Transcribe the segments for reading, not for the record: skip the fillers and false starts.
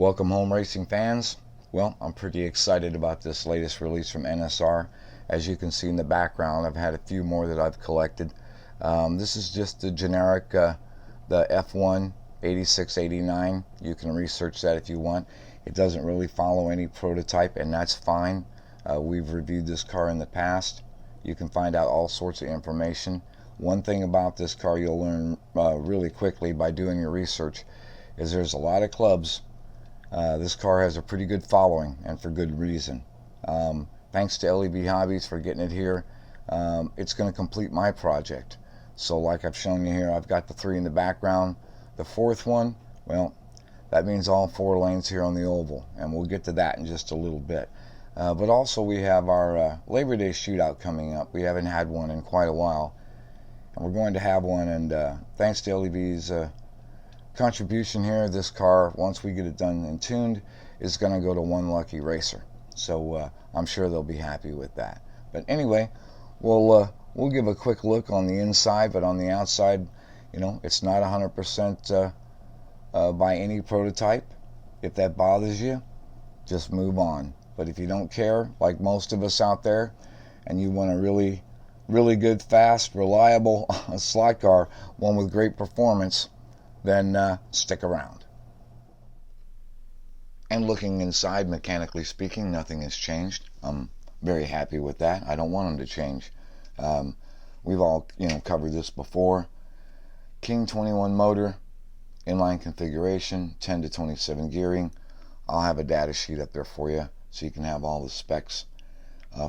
Welcome home, racing fans. Well, I'm pretty excited about this latest release from NSR. As you can see in the background, I've had a few more that I've collected. This is just the generic, the F1 8689. You can research that if you want. It doesn't really follow any prototype, and that's fine. We've reviewed this car in the past. You can find out all sorts of information. One thing about this car you'll learn really quickly by doing your research is there's a lot of clubs. This car has a pretty good following, and for good reason. Thanks to LEB Hobbies for getting it here. It's going to complete my project. So like I've shown you here, I've got the 3 in the background. The 4th one, well, that means all 4 lanes here on the oval, and we'll get to that in just a little bit. But also we have our Labor Day shootout coming up. We haven't had one in quite a while, and we're going to have one, and thanks to LEB's contribution here, this car, once we get it done and tuned, is going to go to one lucky racer. So I'm sure they'll be happy with that. But anyway, we'll give a quick look on the inside, but on the outside, you know, it's not 100% by any prototype. If that bothers you, just move on. But if you don't care, like most of us out there, and you want a really good, fast, reliable slot car, one with great performance, then stick around. And looking inside, mechanically speaking, nothing has changed. I'm very happy with that. I don't want them to change. We've all, covered this before. King 21 motor, inline configuration, 10 to 27 gearing. I'll have a data sheet up there for you so you can have all the specs.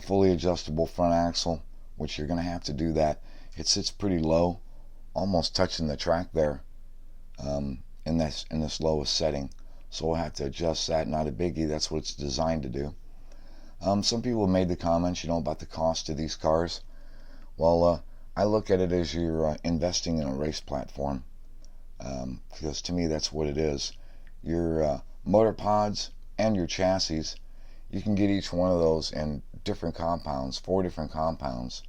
Fully adjustable front axle, which you're going to have to do that. It sits pretty low, almost touching the track there. In this lowest setting, so we'll have to adjust that. Not a biggie, that's what it's designed to do. Some people have made the comments, about the cost of these cars. Well, I look at it as you're investing in a race platform, because to me that's what it is. Your motor pods and your chassis, you can get each one of those in different compounds, 4 different compounds,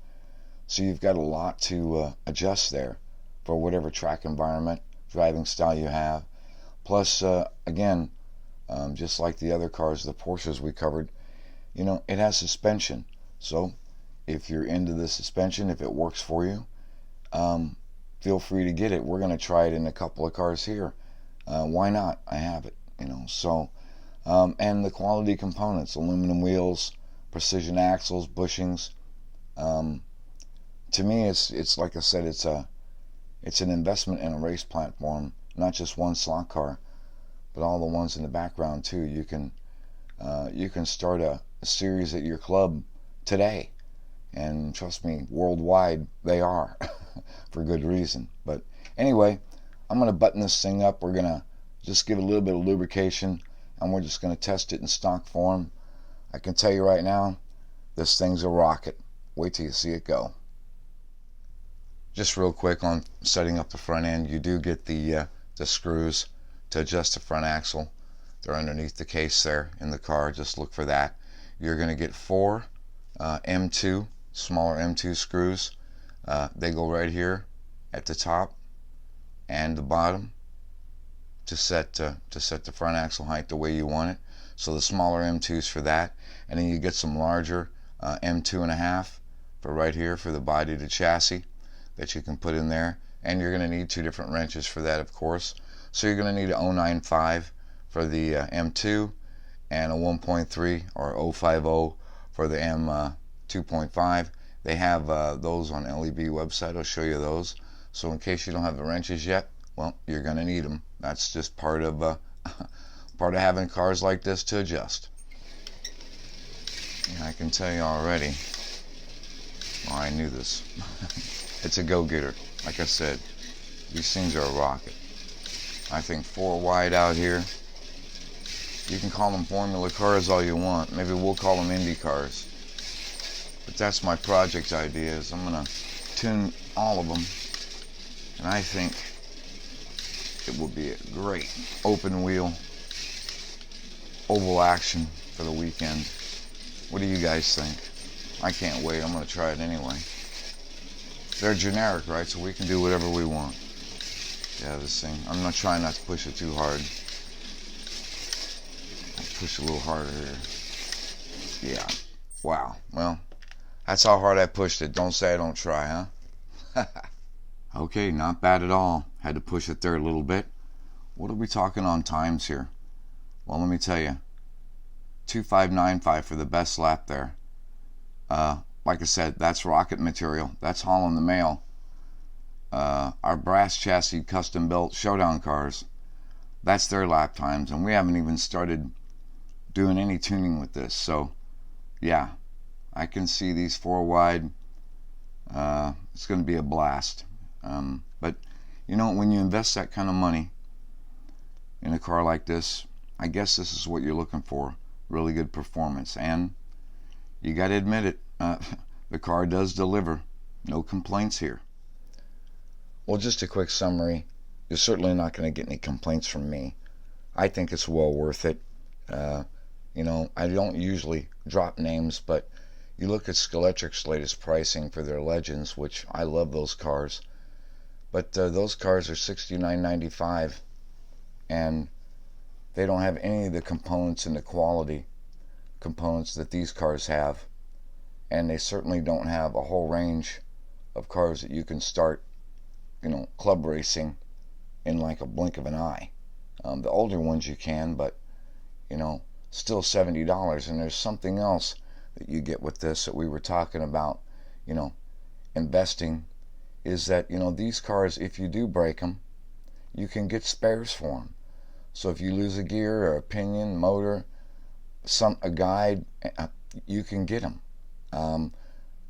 so you've got a lot to adjust there for whatever track environment, driving style you have. Plus, again, just like the other cars, the Porsches we covered, it has suspension. So if you're into the suspension, if it works for you, feel free to get it. We're going to try it in a couple of cars here. Why not? I have it, So, and the quality components, aluminum wheels, precision axles, bushings. To me, it's like I said, it's an investment in a race platform, not just one slot car, but all the ones in the background too. You can start a series at your club today, and trust me, worldwide they are, for good reason. But anyway, I'm going to button this thing up. We're going to just give it a little bit of lubrication, and we're just going to test it in stock form. I can tell you right now, this thing's a rocket. Wait till you see it go. Just real quick on setting up the front end, you do get the screws to adjust the front axle. They're underneath the case there in the car. Just look for that. You're going to get 4 M2, smaller M2 screws. They go right here at the top and the bottom to set the front axle height the way you want it. So the smaller M2s for that, and then you get some larger M2.5 for right here for the body to chassis that you can put in there, and you're going to need 2 different wrenches for that, of course. So you're going to need a 095 for the M2 and a 1.3 or 050 for the M2.5. They have those on LEB website. I'll show you those. So in case you don't have the wrenches yet, well, you're going to need them. That's just part of having cars like this to adjust. Yeah, I can tell you already. Well, I knew this. It's a go-getter. Like I said, these things are a rocket. I think 4 wide out here. You can call them formula cars all you want. Maybe we'll call them Indy cars. But that's my project idea, is I'm going to tune all of them. And I think it will be a great open wheel, oval action for the weekend. What do you guys think? I can't wait. I'm going to try it anyway. They're generic, right? So we can do whatever we want. Yeah, this thing. I'm not trying not to push it too hard. push a little harder here. Yeah. Wow. Well, that's how hard I pushed it. Don't say I don't try, huh? Okay, not bad at all. Had to push it there a little bit. What are we talking on times here? Well, let me tell you. 2595 for the best lap there. Like I said, that's rocket material. That's hauling the mail. Our brass chassis custom built showdown cars, that's their lap times, and we haven't even started doing any tuning with this. So yeah, I can see these four wide. It's going to be a blast. But you know, when you invest that kind of money in a car like this, I guess this is what you're looking for. Really good performance, and you got to admit it, the car does deliver. No complaints here. Well, just a quick summary. You're certainly not going to get any complaints from me. I think it's well worth it. You know, I don't usually drop names, but you look at Scudetria's latest pricing for their Legends, which I love those cars. But those cars are $69.95, and they don't have any of the components and the quality components that these cars have. And they certainly don't have a whole range of cars that you can start, you know, club racing in like a blink of an eye. The older ones you can, but you know, still $70. And there's something else that you get with this that we were talking about, you know, investing, is that, you know, these cars, if you do break them, you can get spares for them. So if you lose a gear or a pinion, motor, a guide, you can get them.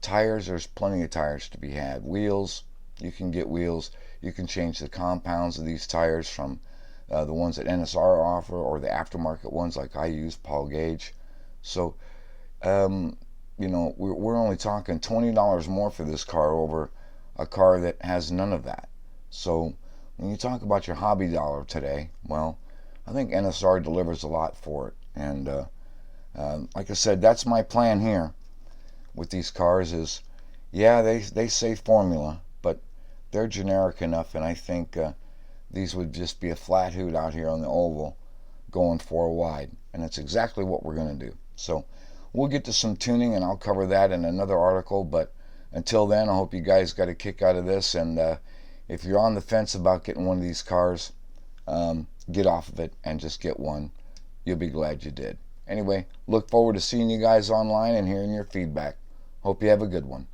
Tires, there's plenty of tires to be had. Wheels, you can get wheels. You can change the compounds of these tires from the ones that NSR offer, or the aftermarket ones like I use, Paul Gage. So, you know, we're only talking $20 more for this car over a car that has none of that. So when you talk about your hobby dollar today, well, I think NSR delivers a lot for it. And like I said, that's my plan here with these cars is, yeah, they say formula, but they're generic enough, and I think these would just be a flat hoot out here on the oval going four wide, and that's exactly what we're going to do. So we'll get to some tuning, and I'll cover that in another article, but until then, I hope you guys got a kick out of this, and if you're on the fence about getting one of these cars, get off of it and just get one. You'll be glad you did. Anyway, look forward to seeing you guys online and hearing your feedback. Hope you have a good one.